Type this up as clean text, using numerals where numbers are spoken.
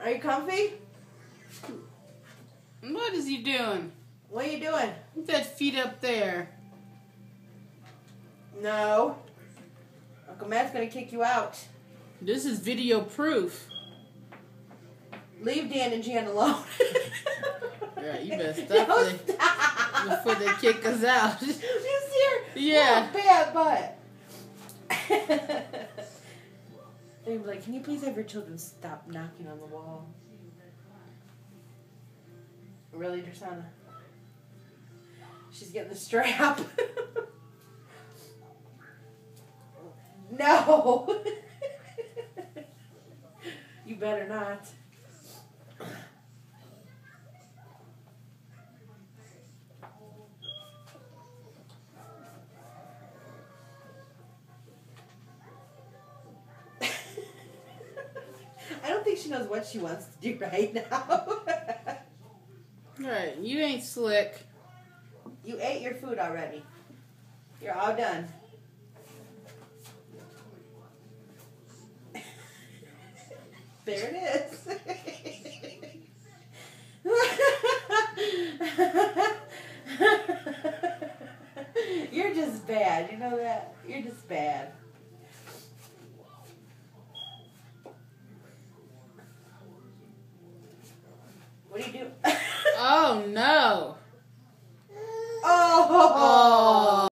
Are you comfy? What is he doing? What are you doing? Put that feet up there. No. Uncle Matt's gonna kick you out. This is video proof. Leave Dan and Jan alone. Yeah, you better stop before they kick us out. You see her? Yeah. What a bad butt. They'd be like, can you please have your children stop knocking on the wall? Really, Drasana? She's getting the strap. No. You better not. I don't think she knows what she wants to do right now. Right, you ain't slick. You ate your food already. You're all done. There it is. You're just bad. You know that? You're just bad. What do you do? Oh no.